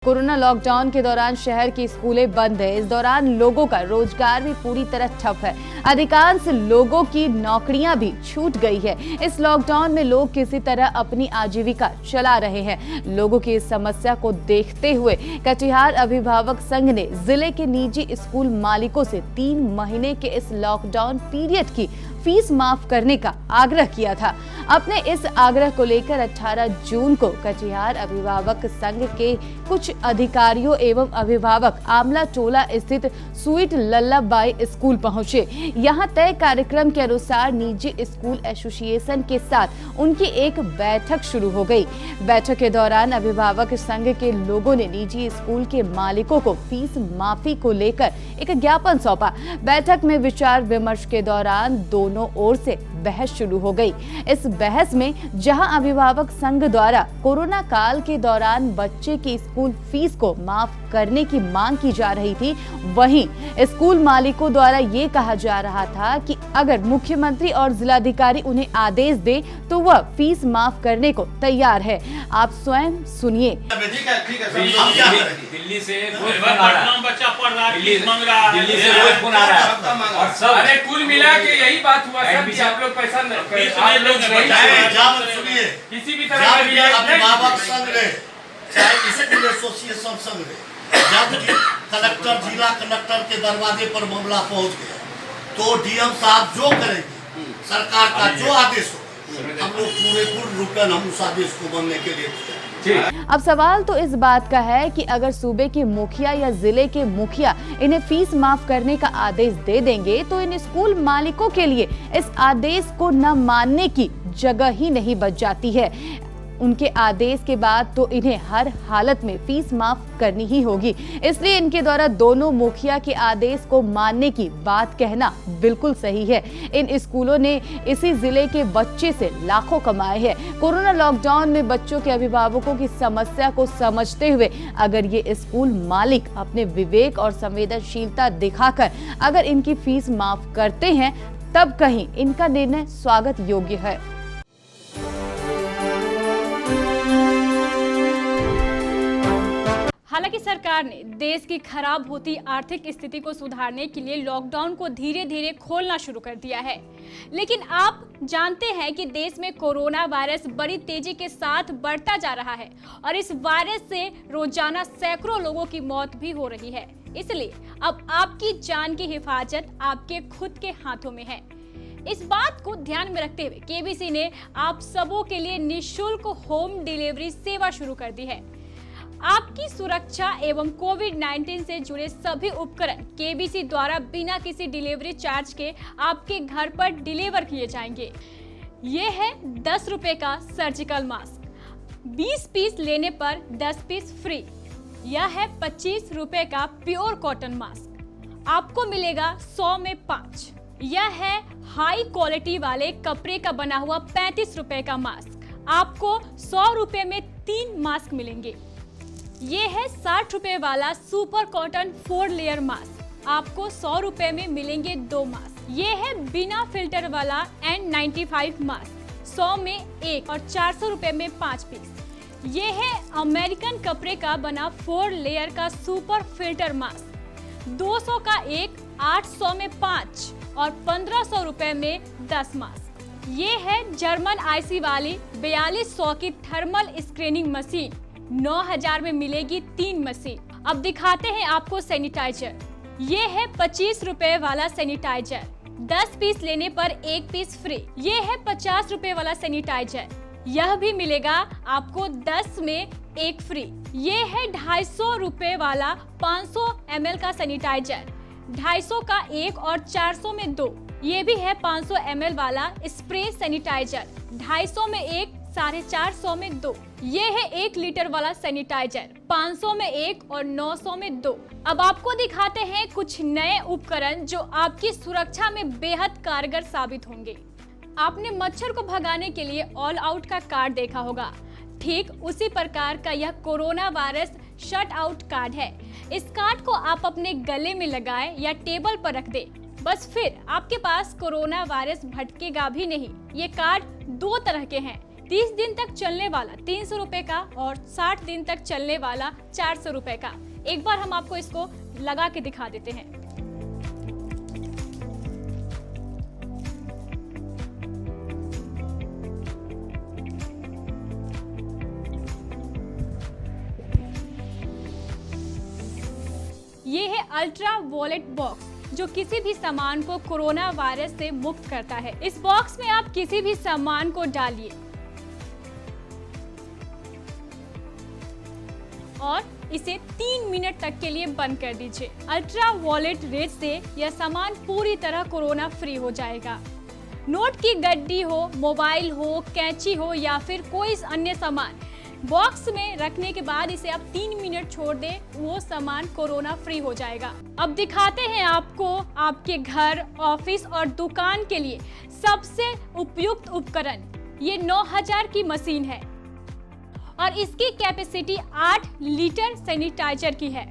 Corona lockdown के दौरान शहर की स्कूलें बंद है। इस दौरान लोगों का रोजगार भी पूरी तरह ठप है। अधिकांश लोगों की नौकरियां भी छूट गई है। इस लॉकडाउन में लोग किसी तरह अपनी आजीविका चला रहे हैं। लोगों की इस समस्या को देखते हुए कटिहार अभिभावक संघ ने जिले के निजी स्कूल मालिकों से 3 महीने के इस लॉकडाउन पीरियड की फीस माफ करने का आग्रह किया था। अपने इस आग्रह को लेकर 18 जून को कटिहार अभिभावक संघ के कुछ अधिकारियों एवं अभिभावक आमला टोला स्थित स्वीट लल्लाबाई स्कूल पहुंचे। यहां तय कार्यक्रम के अनुसार निजी स्कूल एसोसिएशन के साथ उनकी एक बैठक शुरू हो गई। बैठक के दौरान अभिभावक संघ के लोगों ने निजी स्कूल के मालिकों को फीस माफी को लेकर एक ज्ञापन सौंपा। बैठक में विचार विमर्श के दौरान दोनों ओर से बहस शुरू हो गई। इस बहस में जहां अभिभावक संघ द्वारा कोरोना काल के दौरान बच्चे की स्कूल फीस को माफ करने की मांग की जा रही थी, वहीं स्कूल मालिकों द्वारा ये कहा जा रहा था कि अगर मुख्यमंत्री और जिलाधिकारी उन्हें आदेश दे तो वह फीस माफ करने को तैयार है। आप स्वयं सुनिए। दिल्ली से रोज फोन आ रहा है, बच्चा पढ़ रहा है, फीस मांग रहा है, दिल्ली से रोज फोन आ रहा है और सब अरे कुल मिला के यही बात हुआ सर कि आप लोग पैसा आप लोग सुनिए किसी भी तरह का रियायत अभिभावक संघ ने चाहे स्कूल एसोसिएशन संघ ने जब कलेक्टर जिला कलेक्टर के दरवाजे पर मामला पहुंच गया तो डीएम साहब जो करेंगे सरकार का जो आदेश हो हम लोग पूरे रुपये हम उस आदेश को बनने के लिए। अब सवाल तो इस बात का है कि अगर सूबे के मुखिया या जिले के मुखिया इन्हें फीस माफ करने का आदेश दे देंगे तो इन स्कूल मालिकों के लिए इस आदेश को न मानने की जगह ही नहीं बच जाती है। उनके आदेश के बाद तो इन्हें हर हालत में फीस माफ करनी ही होगी। इसलिए इनके द्वारा दोनों मुखिया के आदेश को मानने की बात कहना बिल्कुल सही है। इन स्कूलों ने इसी जिले के बच्चे से लाखों कमाए हैं। कोरोना लॉकडाउन में बच्चों के अभिभावकों की समस्या को समझते हुए अगर ये स्कूल मालिक अपने विवेक और संवेदनशीलता दिखाकर अगर इनकी फीस माफ करते हैं तब कहीं इनका निर्णय स्वागत योग्य है। हालांकि सरकार ने देश की खराब होती आर्थिक स्थिति को सुधारने के लिए लॉकडाउन को धीरे धीरे खोलना शुरू कर दिया है, लेकिन आप जानते हैं कि देश में कोरोना वायरस बड़ी तेजी के साथ बढ़ता जा रहा है और इस वायरस से रोजाना सैकड़ों लोगों की मौत भी हो रही है। इसलिए अब आपकी जान की हिफाजत आपके खुद के हाथों में है। इस बात को ध्यान में रखते हुए केबीसी ने आप सबों के लिए निःशुल्क होम डिलीवरी सेवा शुरू कर दी है। आपकी सुरक्षा एवं कोविड-19 से जुड़े सभी उपकरण केबीसी द्वारा बिना किसी डिलीवरी चार्ज के आपके घर पर डिलीवर किए जाएंगे। ये है 10 रुपए का सर्जिकल मास्क, 20 पीस लेने पर 10 पीस फ्री। यह है 25 रुपए का प्योर कॉटन मास्क, आपको मिलेगा 100 में 5। यह है हाई क्वालिटी वाले कपड़े का बना हुआ 35 रुपए का मास्क, आपको 100 रुपए में 3 मास्क मिलेंगे। ये है 60 रुपए वाला सुपर कॉटन 4 लेयर मास्क, आपको 100 रुपए में मिलेंगे 2 मास्क। ये है बिना फिल्टर वाला N95 मास्क, 100 में 1 और 400 रुपए में 5 पीस। ये है अमेरिकन कपड़े का बना 4 लेयर का सुपर फिल्टर मास्क, 200 का 1, 800 में 5 और 1500 रुपए में 10 मास्क। ये है जर्मन आईसी वाली 4200 की थर्मल स्क्रीनिंग मशीन, 9000 में मिलेगी 3 मशीन। अब दिखाते हैं आपको सैनिटाइजर। ये है 25 रुपए वाला सैनिटाइजर, 10 पीस लेने पर 1 पीस फ्री। ये है 50 रुपए वाला सैनिटाइजर, यह भी मिलेगा आपको 10 में 1 फ्री। ये है 250 रुपए वाला 500 ml का सैनिटाइजर, 250 का 1 और 400 में 2। ये भी है 500 ml वाला स्प्रे सैनिटाइजर, 250 में 1, 450 में 2। ये है 1 लीटर वाला सैनिटाइजर, 500 में 1 और 900 में 2। अब आपको दिखाते हैं कुछ नए उपकरण जो आपकी सुरक्षा में बेहद कारगर साबित होंगे। आपने मच्छर को भगाने के लिए ऑल आउट का कार्ड देखा होगा, ठीक उसी प्रकार का यह corona virus shut out card है। इस कार्ड को आप अपने गले में लगाएं या टेबल पर रख दें, बस फिर आपके पास कोरोना वायरस भटकेगा भी नहीं। ये कार्ड 2 तरह के हैं, 30 दिन तक चलने वाला 300 रुपए का और 60 दिन तक चलने वाला 400 रुपए का। एक बार हम आपको इसको लगा के दिखा देते हैं। ये है अल्ट्रा वॉलेट बॉक्स जो किसी भी सामान को कोरोना वायरस से मुक्त करता है। इस बॉक्स में आप किसी भी सामान को डालिए और इसे 3 मिनट तक के लिए बंद कर दीजिए। अल्ट्रा वॉलेट रेट से यह सामान पूरी तरह कोरोना फ्री हो जाएगा। नोट की गड्डी हो, मोबाइल हो, कैंची हो या फिर कोई अन्य सामान बॉक्स में रखने के बाद इसे आप 3 मिनट छोड़ दें, वो सामान कोरोना फ्री हो जाएगा। अब दिखाते हैं आपको आपके घर, ऑफिस और दुकान के लिए सबसे उपयुक्त उपकरण। ये 9000 की मशीन है और इसकी कैपेसिटी 8 लीटर सैनिटाइजर की है।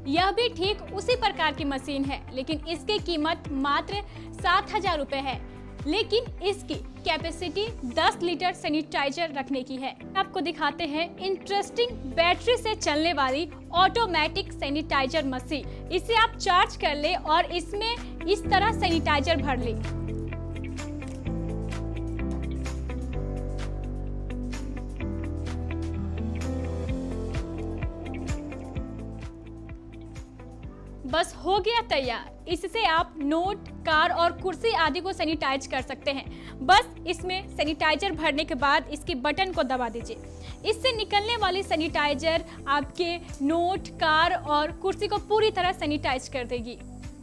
यह भी ठीक उसी प्रकार की मशीन है, लेकिन इसकी कीमत मात्र 7000 रुपए है, लेकिन इसकी कैपेसिटी 10 लीटर सैनिटाइजर रखने की है। आपको दिखाते हैं इंटरेस्टिंग बैटरी से चलने वाली ऑटोमेटिक सैनिटाइजर मशीन। इसे आप चार्ज कर ले और इसमें इस तरह सैनिटाइजर भर ले। बस हो गया तैयार। इससे आप नोट, कार और कुर्सी आदि को सैनिटाइज कर सकते हैं। बस इसमें सैनिटाइजर भरने के बाद इसके बटन को दबा दीजिए। इससे निकलने वाली सैनिटाइजर आपके नोट, कार और कुर्सी को पूरी तरह सैनिटाइज कर देगी।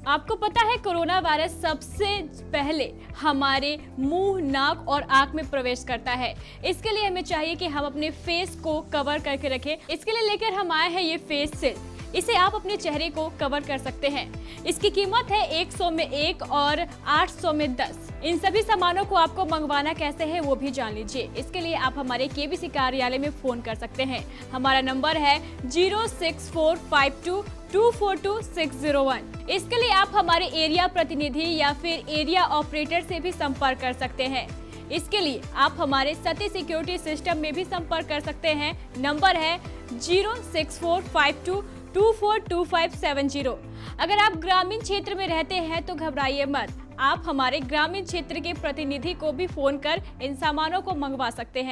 आपको पता है कोरोना वायरस सबसे पहले हमारे मुंह, नाक और आंख में प्रवेश करता है। इसके लिए हमें चाहिए कि हम अपने फेस को कवर करके रखें। इसके लिए लेकर हम आए हैं ये फेस शील्ड। इसे आप अपने चेहरे को कवर कर सकते हैं। इसकी कीमत है 100 में 1 और 800 में 10। इन सभी सामानों को आपको मंगवाना कैसे है वो भी जान लीजिए। इसके लिए आप हमारे केबीसी कार्यालय में फोन कर सकते हैं। हमारा नंबर है 06452242601। इसके लिए आप हमारे एरिया प्रतिनिधि या फिर एरिया ऑपरेटर से भी संपर्क कर सकते हैं। इसके लिए आप हमारे सती सिक्योरिटी सिस्टम में भी संपर्क कर सकते हैं। नंबर है 06452242570। अगर आप ग्रामीण क्षेत्र में रहते हैं तो घबराइए मत, आप हमारे ग्रामीण क्षेत्र के प्रतिनिधि को भी फोन कर इन सामानों को मंगवा सकते हैं।